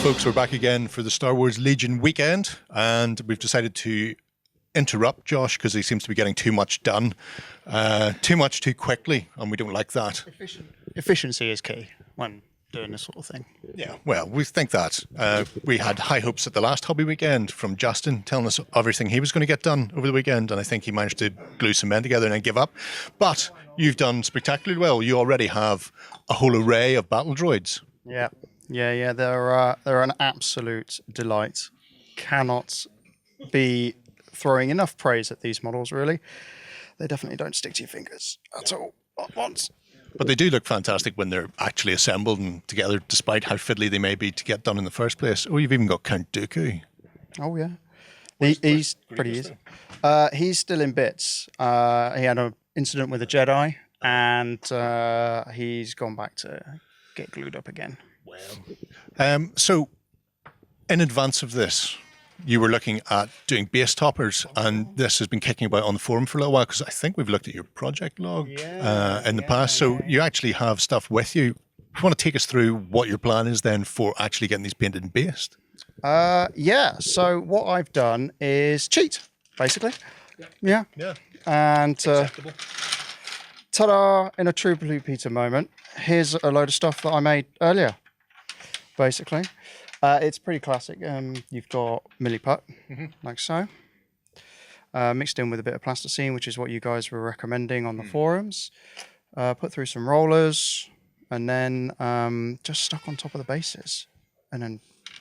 folks, we're back again for the Star Wars Legion weekend, and we've decided to interrupt Josh because he seems to be getting too much done, too much too quickly, and we don't like that. Efficiency is key when doing this sort of thing. Yeah, well, we think that. We had high hopes at the last hobby weekend from Justin telling us everything he was going to get done over the weekend, and I think he managed to glue some men together and then give up. But you've done spectacularly well. You already have a whole array of battle droids. Yeah. They're an absolute delight. Cannot be throwing enough praise at these models, really. They definitely don't stick to your fingers at all at once. But they do look fantastic when they're actually assembled and together, despite how fiddly they may be to get done in the first place. Oh, you've even got Count Dooku. Oh, yeah. He's pretty easy. He's still in bits. He had an incident with a Jedi, and he's gone back to get glued up again. Wow. So, in advance of this, you were looking at doing base toppers, and this has been kicking about on the forum for a little while because I think we've looked at your project log in the past. So you actually have stuff with you. You want to take us through what your plan is then for actually getting these painted and based? Yeah. So what I've done is cheat, basically. Yeah. And ta-da! In a true Blue Peter moment, here's a load of stuff that I made earlier. Basically. It's pretty classic. You've got milliput, like so, mixed in with a bit of plasticine, which is what you guys were recommending on the forums. Put through some rollers, and then just stuck on top of the bases, and then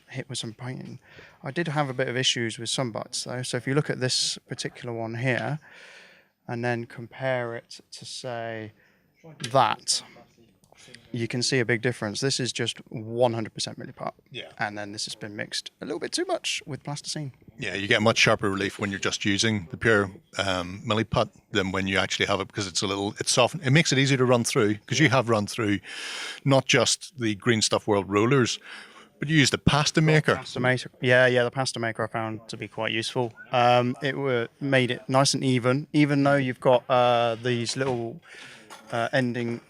hit with some painting. I did have a bit of issues with some butts, though. So if you look at this particular one here, and then compare it to, say, that, you can see a big difference. This is just 100% milliput. Yeah. And then this has been mixed a little bit too much with plasticine. Yeah, you get much sharper relief when you're just using the pure milliput than when you actually have it, because it's softened. It makes it easier to run through, because you have run through not just the Green Stuff World rollers, but you use the pasta maker. Yeah, the pasta maker I found to be quite useful. It made it nice and even though you've got these little ending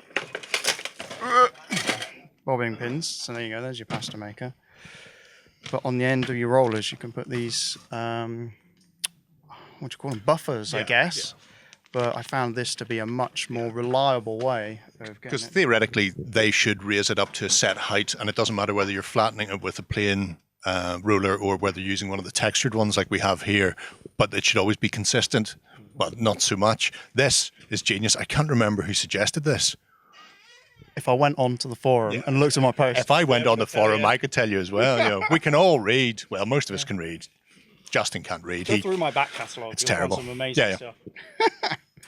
bobbing pins. So there you go, there's your pasta maker. But on the end of your rollers, you can put these, what do you call them? Buffers, I guess. Yeah. But I found this to be a much more reliable way of getting it. Because theoretically, they should raise it up to a set height, and it doesn't matter whether you're flattening it with a plain roller or whether you're using one of the textured ones like we have here, but it should always be consistent, but not so much. This is genius. I can't remember who suggested this. If I went onto the forum and looked at my post. If I went on the forum, I could tell you as well. You know, we can all read. Well, most of us can read. Justin can't read. Go through my back catalogue. It's terrible. Some amazing stuff.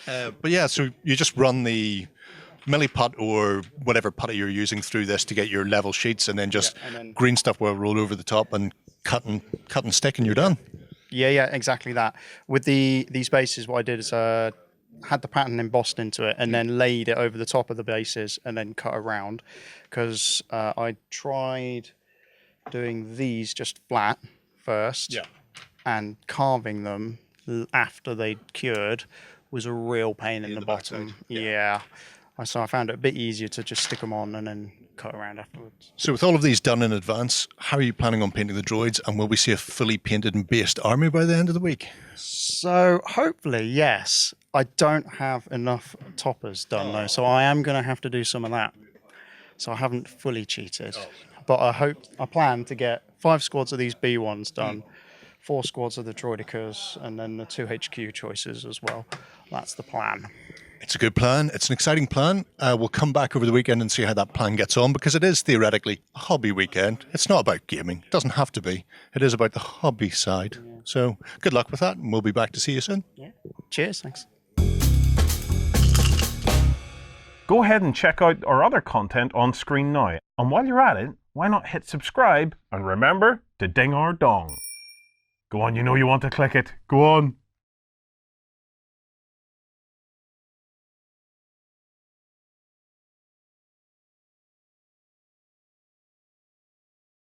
But yeah, so you just run the milliput or whatever putty you're using through this to get your level sheets, and then just Green Stuff will roll over the top and cut and stick, and you're done. Yeah, exactly that. With these bases, what I did is had the pattern embossed into it and then laid it over the top of the bases and then cut around, because I tried doing these just flat first and carving them after they'd cured was a real pain in the bottom. So I found it a bit easier to just stick them on and then cut around afterwards. So with all of these done in advance, how are you planning on painting the droids, and will we see a fully painted and based army by the end of the week? So hopefully, yes. I don't have enough toppers done though, so I am going to have to do some of that. So I haven't fully cheated, but I plan to get 5 squads of these B1s done, 4 squads of the Droidicas, and then the 2 HQ choices as well. That's the plan. It's a good plan. It's an exciting plan. We'll come back over the weekend and see how that plan gets on, because it is theoretically a hobby weekend. It's not about gaming. It doesn't have to be. It is about the hobby side. Yeah. So good luck with that, and we'll be back to see you soon. Yeah. Cheers. Thanks. Go ahead and check out our other content on screen now. And while you're at it, why not hit subscribe and remember to ding our dong. Go on, you know you want to click it. Go on.